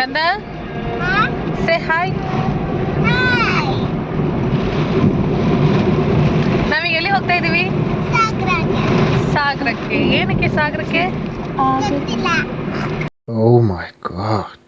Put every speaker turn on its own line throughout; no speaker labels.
ಕಂದ say hi. ನಾವೀಗ ಎಲ್ಲಿ ಹೋಗ್ತಾ ಇದೀವಿ? ಸಾಗರಕ್ಕೆ. ಏನಕ್ಕೆ ಸಾಗರಕ್ಕೆ?
Oh my God.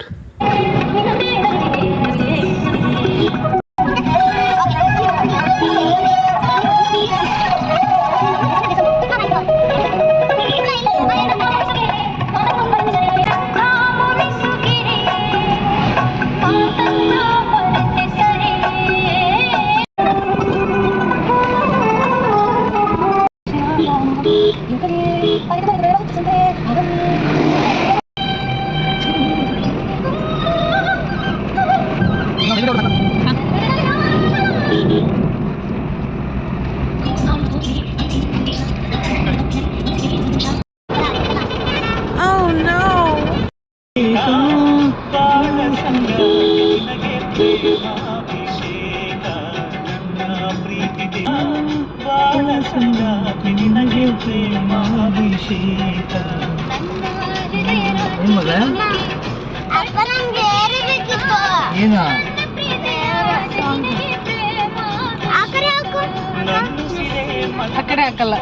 ಆ ಕಡೆ ಹಾಕಲ್ಲ,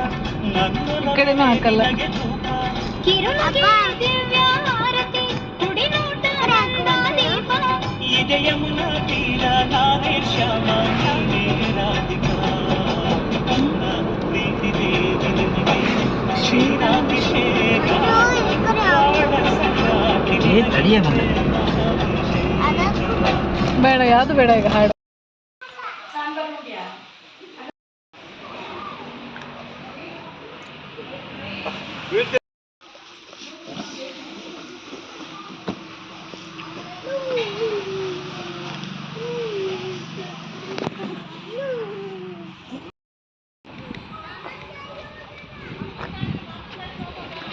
ಈ ಕಡೆನೂ ಹಾಕಲ್ಲ. ಬೇಡ, ಯಾವುದು ಬೇಡ ಈಗ ಹಾಡು.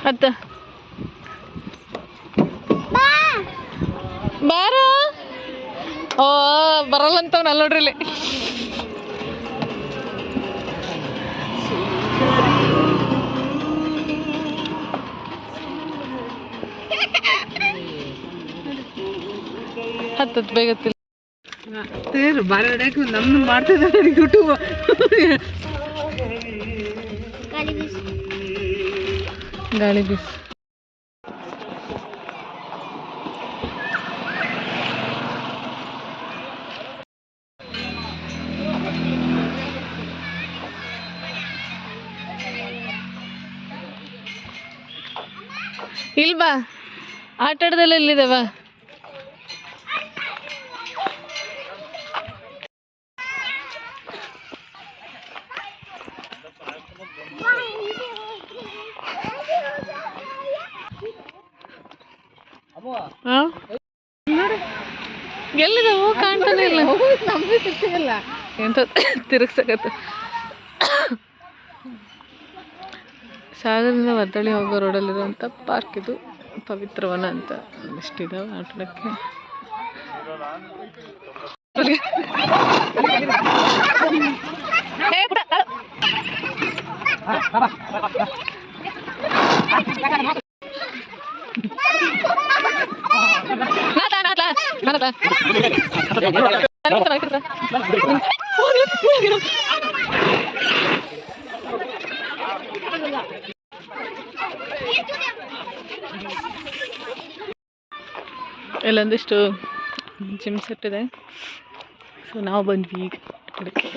ಅತ್ತ ಬಾರ. ಓ ಬರಲ್ಲ ಅಂತವ್ ನಲ್ಲ ನೋಡ್ರಿ ಇಲ್ಲಿ. ಹತ್ತತ್ತು ಬೇಗತ್ತಿಲ್ಲ ಬಾರ ಹೊಡ್ಯಾಕ ನಮ್ದು ಮಾಡ್ತಿದ್ದಾರೆ ಯೂಟ್ಯೂಬ್. ಗಾಳಿ ಬೀಸ್ ಇಲ್ವಾ? ಆಟ ಆಡೋದೆಲ್ಲ ಇಲ್ಲಿದೆ ಬಾ. ಎಲ್ಲಿದೆ? ಹೂ ಕಾಣ್ತಾನೆ ಇಲ್ಲ. ನಮ್ಗೆ ಸಿಕ್ತಿಲ್ಲ ಎಂತ ತಿರುಗ್ಸಕತ್ತ. ಸಾಗರದಿಂದ ವರ್ದಳ್ಳಿ ಹೋಗೋ ರೋಡಲ್ಲಿರುವಂಥ ಪಾರ್ಕ್ ಇದು. ಪವಿತ್ರವನ ಅಂತ ಇಷ್ಟಿದಾವೆ ಆಟಾಡಕ್ಕೆ. ಇಲ್ಲೊಂದಿಷ್ಟು ಜಿಮ್ ಸೆಟ್ ಇದೆ. ಸೊ ನಾವು ಬಂದ್ವಿ ಈಗ ಆಟಾಡಕ್ಕೆ.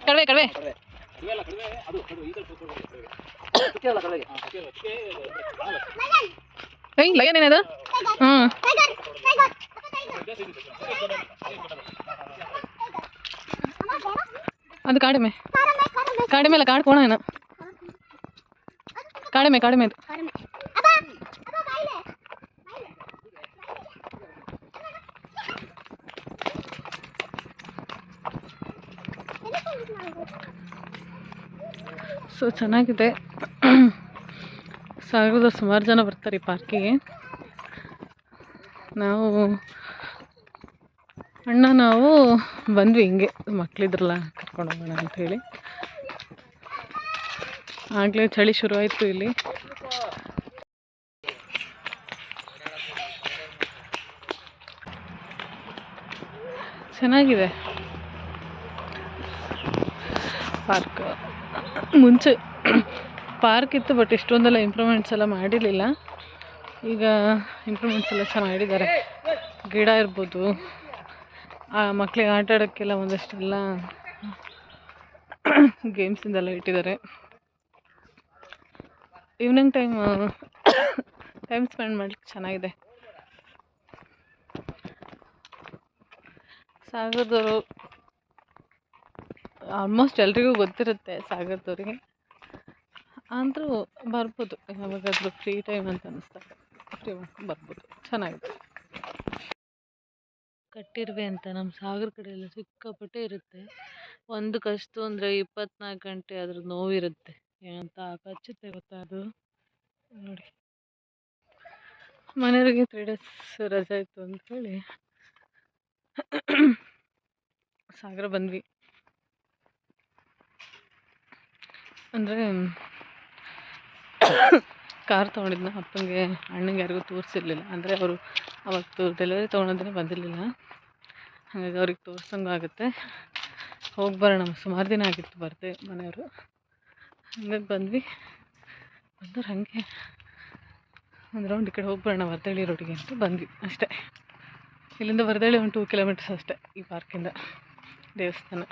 ಕಡವೆ ಕಡವೆ ಲಗನ್ ಏನದು? ಅದು ಕಾಡಿಮೆ ಕಾಡಿಮೆ ಅಲ್ಲ, ಕಾಡು ಕೋಣ ಏನು ಕಾಡಿಮೆ ಕಾಡಿಮೆ ಅದು. ಸೊ ಚೆನ್ನಾಗಿದೆ. ಸಾಗರದ ಸುಮಾರು ಜನ ಬರ್ತಾರೆ ಈ ಪಾರ್ಕಿಗೆ. ನಾವು ಬಂದ್ವಿ ಹಿಂಗೆ, ಮಕ್ಕಳಿದ್ರಲ್ಲ ಕರ್ಕೊಂಡು ಹೋಗೋಣ ಅಂಥೇಳಿ. ಆಗಲೇ ಚಳಿ ಶುರುವಾಯಿತು ಇಲ್ಲಿ. ಚೆನ್ನಾಗಿದೆ ಪಾರ್ಕ್. ಮುಂಚೆ ಪಾರ್ಕ್ ಇತ್ತು, ಬಟ್ ಇಷ್ಟೊಂದೆಲ್ಲ ಇಂಪ್ರೂವ್ಮೆಂಟ್ಸ್ ಎಲ್ಲ ಮಾಡಿರಲಿಲ್ಲ. ಈಗ ಇಂಪ್ರೂವ್ಮೆಂಟ್ಸ್ ಎಲ್ಲ ಚೆನ್ನಾಗಿ ಮಾಡಿದ್ದಾರೆ. ಗಿಡ ಇರ್ಬೋದು, ಮಕ್ಕಳಿಗೆ ಆಟ ಆಡೋಕ್ಕೆಲ್ಲ ಒಂದಷ್ಟೆಲ್ಲ ಗೇಮ್ಸಿಂದೆಲ್ಲ ಇಟ್ಟಿದ್ದಾರೆ. ಈವ್ನಿಂಗ್ ಟೈಮ್ ಸ್ಪೆಂಡ್ ಮಾಡ್ಲಿಕ್ಕೆ ಚೆನ್ನಾಗಿದೆ. ಸಾಗರದವರು ಆಲ್ಮೋಸ್ಟ್ ಎಲ್ರಿಗೂ ಗೊತ್ತಿರುತ್ತೆ ಸಾಗರದವ್ರಿಗೆ, ಅಂದರೂ ಬರ್ಬೋದು ಯಾವಾಗಾದರೂ ಫ್ರೀ ಟೈಮ್ ಅಂತ ಅನ್ನಿಸ್ದಾಗ ಫ್ರೀ ಮಾಡ್ಕೊಂಡು ಬರ್ಬೋದು. ಚೆನ್ನಾಗಿದೆ. ಕಟ್ಟಿರುವೆ ಅಂತ ನಮ್ಮ ಸಾಗರ ಕಡೆ ಎಲ್ಲ ಸಿಕ್ಕಾಪಟ್ಟೆ ಇರುತ್ತೆ. ಒಂದು ಕಚ್ತು ಅಂದರೆ 24 ಗಂಟೆ ಅದ್ರ ನೋವಿರುತ್ತೆ. ಏನಂತ ಕಚ್ಚುತ್ತೆ ಗೊತ್ತಾ ಅದು. ನೋಡಿ, ಮನೆಯವರಿಗೆ 3 days ರಜೆ ಇತ್ತು ಅಂತ ಹೇಳಿ ಸಾಗರ ಬಂದ್ವಿ. ಅಂದರೆ ಕಾರ್ ತೊಗೊಂಡಿದ್ನ ಅಪ್ಪನಿಗೆ, ಅಣ್ಣಂಗೆ ಯಾರಿಗೂ ತೋರಿಸಿರ್ಲಿಲ್ಲ. ಅಂದರೆ ಅವರು ಅವತ್ತು ಡೆಲಿವರಿ ತೊಗೊಳೋದ್ರೆ ಬಂದಿರಲಿಲ್ಲ, ಹಾಗಾಗಿ ಅವ್ರಿಗೆ ತೋರ್ಸಂಗೆ ಆಗುತ್ತೆ. ಹೋಗಿ ಬರೋಣ, ಸುಮಾರು ದಿನ ಆಗಿತ್ತು ಬರ್ದೆ ಮನೆಯವರು. ಹಂಗಾಗಿ ಬಂದ್ವಿ. ಬಂದವ್ರು ಹಾಗೆ ಒಂದು ರೌಂಡ್ ಈ ಕಡೆ ಹೋಗಿ ಬರೋಣ ವರದಳ್ಳಿ ರೋಡಿಗೆ ಅಂತ ಬಂದ್ವಿ ಅಷ್ಟೇ. ಇಲ್ಲಿಂದ ವರದಳ್ಳಿ ಒಂದು 2 kilometers ಅಷ್ಟೇ ಈ ಪಾರ್ಕಿಂದ ದೇವಸ್ಥಾನ.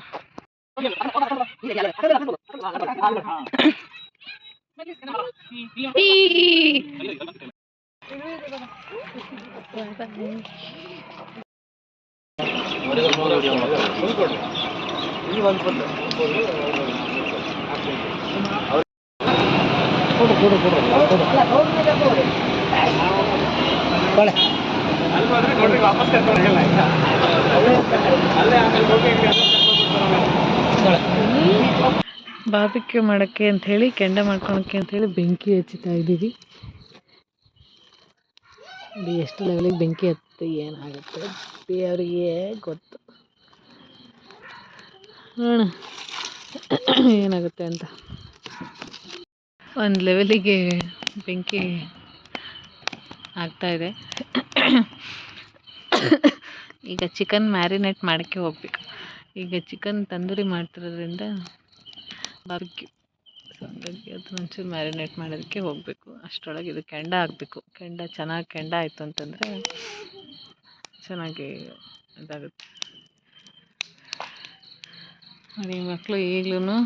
ಬಾರ್ಬಿಕ್ಯೂ ಮಾಡೋಕ್ಕೆ ಅಂಥೇಳಿ, ಕೆಂಡ ಮಾಡ್ಕೊಳಕ್ಕೆ ಅಂಥೇಳಿ ಬೆಂಕಿ ಹಚ್ಚುತ್ತಾ ಇದ್ದೀವಿ. ಇದು ಎಷ್ಟು ಲೆವೆಲಿಗೆ ಬೆಂಕಿ ಹತ್ತೆ ಏನಾಗುತ್ತೆ ದೇವರಿಗೆ ಗೊತ್ತು. ನೋಡೋಣ ಏನಾಗುತ್ತೆ ಅಂತ. ಒಂದು ಲೆವೆಲಿಗೆ ಬೆಂಕಿ ಆಗ್ತಾಯಿದೆ. ಈಗ ಚಿಕನ್ ಮ್ಯಾರಿನೇಟ್ ಮಾಡೋಕ್ಕೆ ಹೋಗ್ಬೇಕು. ಈಗ ಚಿಕನ್ ತಂದೂರಿ ಮಾಡ್ತಿರೋದ್ರಿಂದ ಬಾರ್ಬಿಕ್ಯೂ, ಸೊ ಹಾಗಾಗಿ ಅದು ಒಂಚೂರು ಮ್ಯಾರಿನೇಟ್ ಮಾಡೋದಕ್ಕೆ ಹೋಗಬೇಕು. ಅಷ್ಟರೊಳಗೆ ಇದು ಕೆಂಡ ಆಗಬೇಕು. ಚೆನ್ನಾಗಿ ಕೆಂಡ ಆಯಿತು ಅಂತಂದರೆ ಚೆನ್ನಾಗಿ ಇದಾಗುತ್ತೆ. ನೋಡಿ, ಮಕ್ಕಳು ಈಗಲೂ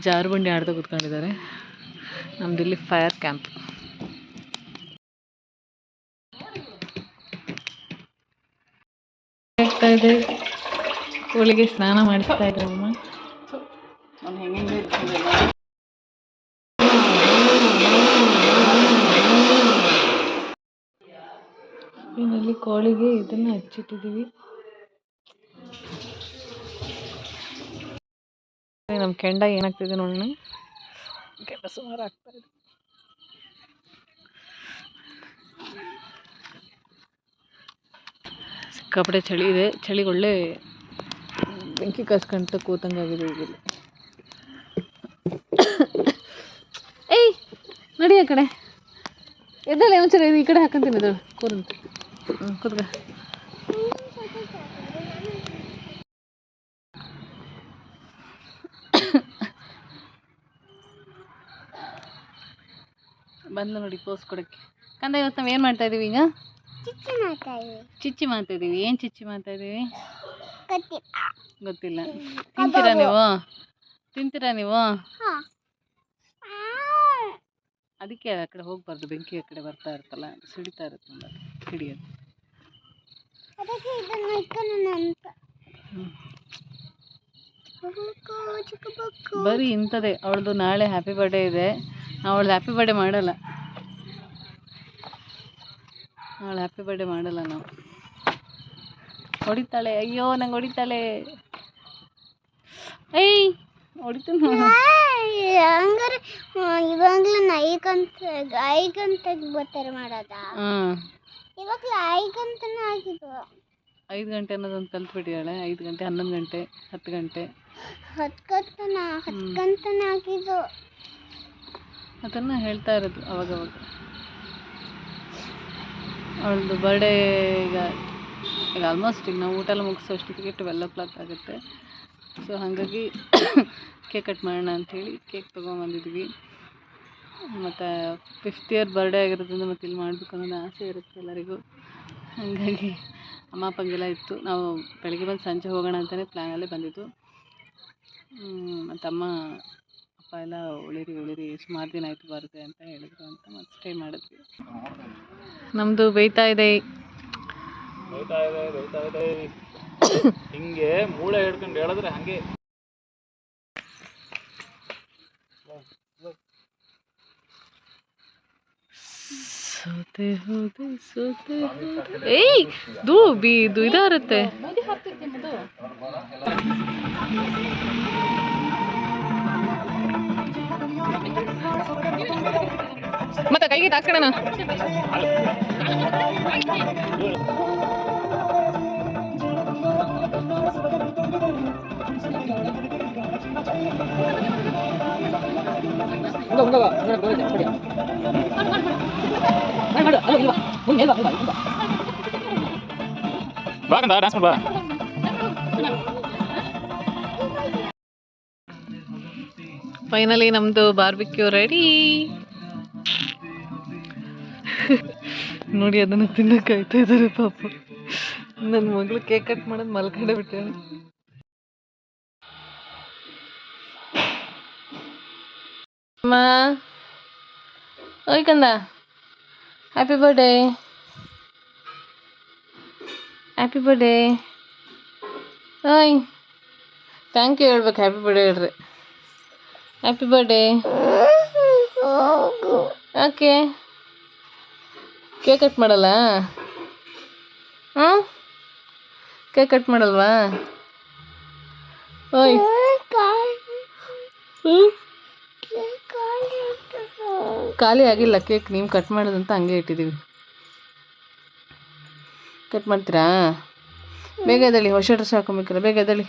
ಜಾರುಬಂಡಿ ಆಡ್ತಾ ಕೂತ್ಕೊಂಡಿದ್ದಾರೆ. ನಮ್ಮದಿಲ್ಲಿ ಫೈರ್ ಕ್ಯಾಂಪ್. ಆಗ್ತಾ ಇದೆ, ಕೋಳಿಗೆ ಸ್ನಾನ ಮಾಡಿಸ್ತಾ ಇದ್ರು ಅಮ್ಮ. ಇಲ್ಲಿ ಕೋಳಿಗೆ ಇದನ್ನ ಹಚ್ಚಿಟ್ಟಿದ್ದೀವಿ. ನಮ್ಮ ಕೆಂಡ ಏನಾಗ್ತಿದೆ ನೋಡೋಣ. ಕೆಂಡ ಸುಮಾರು ಆಗ್ತಾ ಇದೆ. ಸಿಕ್ಕಾಪಟ್ಟೆ ಚಳಿ ಇದೆ. ಚಳಿಗೆ ಒಳ್ಳೆ ಬೆಂಕಿ ಕಾಸ್ಕೊಂತ ಕೂತಂಗಾಗಿದೆ ಈಗಿಲ್ಲಿ. ಏಯ್ ನಡಿ ಆ ಕಡೆ, ಎದ್ದಲ್ಲ ಒಂಚೂರು ಈ ಕಡೆ ಹಾಕಂತೀನಿ. ಅದು ಕೂರಂತ ಕೂತ್ಕ. ಬಂದ್ಲ ನೋಡಿ ಪೋಸ್ ಕೊಡೋಕ್ಕೆ. ಕಂದ, ಇವತ್ತು ನಾವು ಏನು ಮಾಡ್ತಾ ಇದೀವಿ? ಈಗ ಚಿಚ್ಚಿ ಮಾಡ್ತಾ ಇದೀವಿ. ಏನು ಚಿಚ್ಚಿ ಮಾಡ್ತಾ ಇದೀವಿ ಗೊತ್ತಿಲ್ಲ. ತಿಂತೀರಾ ನೀವು? ಅದಕ್ಕೆ ಆ ಕಡೆ ಹೋಗ್ಬಾರ್ದು, ಬೆಂಕಿ ಆ ಕಡೆ ಬರ್ತಾ ಇರುತ್ತಲ್ಲ, ಸಿಡಿತಾ ಇರುತ್ತೆ. ಹಿಡಿಯೋದು ಬರೀ ಇಂಥದ್ದೇ. ಅವಳದು ನಾಳೆ ಹ್ಯಾಪಿ ಬರ್ಡೇ ಇದೆ. ಅವಳದು ಹ್ಯಾಪಿ ಬರ್ಡೇ ಮಾಡಲ್ಲ. ನಾವು ಹೊಡಿತಾಳೆ. ಅಯ್ಯೋ, ನಂಗೆ ಹೊಡಿತಾಳೆ. ಏಯ್ ಹೊಡಿತೀನಿ.
ಹಂಗಾರೆ ಇವಾಗ್ಲೂ ಐಗಂತಕ್ಕೆ ಬರ್ತಾರೆ ಮಾಡೋದ. ಇವಾಗ್ಲೂ ಐಗಂತನೂ ಆಗಿದ್ದು.
5 ಗಂಟೆ ಅನ್ನೋದೊಂದು ಕಲ್ತ್ಬಿಟ್ಟಿದ್ದಾಳೆ. 5 ಗಂಟೆ, 11 ಗಂಟೆ, 10 ಗಂಟೆ,
10 ಗಂಟೆನೇ ಆಗಿದ್ದು.
ಅದನ್ನು ಹೇಳ್ತಾ ಇರೋದು ಅವಾಗವಾಗ. ಅವಳದು ಬರ್ಡೇ ಈಗ ಆಲ್ಮೋಸ್ಟ್ ಈಗ ನಾವು ಊಟ ಎಲ್ಲ ಮುಗಿಸೋ ಅಷ್ಟೊತ್ತಿಗೆ 12 o'clock ಆಗುತ್ತೆ. ಸೊ ಹಾಗಾಗಿ ಕೇಕ್ ಕಟ್ ಮಾಡೋಣ ಅಂಥೇಳಿ ಕೇಕ್ ತೊಗೊಂಬಂದಿದ್ವಿ. ಮತ್ತು 5th year ಬರ್ಡೇ ಆಗಿರೋದ್ರಿಂದ ಮತ್ತು ಇಲ್ಲಿ ಮಾಡಬೇಕು ಅನ್ನೋದು ಆಸೆ ಇರುತ್ತೆ ಎಲ್ಲರಿಗೂ. ಹಾಗಾಗಿ ಅಮ್ಮ ಅಪ್ಪಂಗೆಲ್ಲ ಇತ್ತು. ನಾವು ಬೆಳಗ್ಗೆ ಬಂದು ಸಂಜೆ ಹೋಗೋಣ ಅಂತಲೇ ಪ್ಲ್ಯಾನಲ್ಲೇ ಬಂದಿದ್ದು. ಮತ್ತು ಅಮ್ಮ ಅಪ್ಪ ಎಲ್ಲ ಉಳಿರಿ ಸುಮಾರು ದಿನ ಆಯಿತು ಬರುತ್ತೆ ಅಂತ ಹೇಳಿದ್ರು ಅಂತ ಮತ್ತೆ ಸ್ಟೇ ಮಾಡಿದ್ವಿ. ನಮ್ಮದು ಬೇಯ್ತಾ ಇದೆ.
ಹಿಂಗೆ ಮೂಳೆ ಹಿಡ್ಕೊಂಡು ಹೇಳಿದ್ರೆ ಹಂಗೆ
ಸೋತೆ ಏಯ್ ಇದು ಇದಾರುತ್ತೆ. ಮತ್ತೆ ಕೈಗೆ ತಾಕ್ಸೋಣ.
ಡ್ಯಾನ್ಸ್ ಬಾ.
ಫೈನಲಿ ನಮ್ಮದು ಬಾರ್ಬಿಕ್ಯೂ ರೆಡಿ. ನೋಡಿ ಅದನ್ನು ತಿನ್ನಕ್ಕೆ ಕಾಯ್ತಾ ಇದ್ದಾರೆ ಪಾಪ. ನನ್ನ ಮಗಳು ಕೇಕ್ ಕಟ್ ಮಾಡೋದು ಮಲ್ಕೊಂಡೆ ಬಿಟ್ಟಾಳೆ. ಅಮ್ಮ ಓಯ್ ಕಂದ, ಹ್ಯಾಪಿ ಬರ್ಡೇ. Happy birthday. ಓಯ್ ಥ್ಯಾಂಕ್ ಯು ಹೇಳ್ಬೇಕು. ಹ್ಯಾಪಿ ಬರ್ಡೇ ಹೇಳ್ರಿ. Happy birthday. Okay, cake cut ಮಾಡಲ್ಲ? ಹಾಂ, ಕೇಕ್ ಕಟ್ ಮಾಡಲ್ವಾ? ಓಯ್ ಖಾಲಿ ಆಗಿಲ್ಲ ಕೇಕ್, ನೀವು ಕಟ್ ಮಾಡೋದಂತ ಹಂಗೆ ಇಟ್ಟಿದ್ದೀವಿ. ಕಟ್ ಮಾಡ್ತೀರಾ? ಬೇಗ ಎದ್ದೇಳಿ, ಹೊಸ ಡ್ರೆಸ್ ಹಾಕೊಬೇಕಲ್ಲ, ಬೇಗ ಎದ್ದೇಳಿ.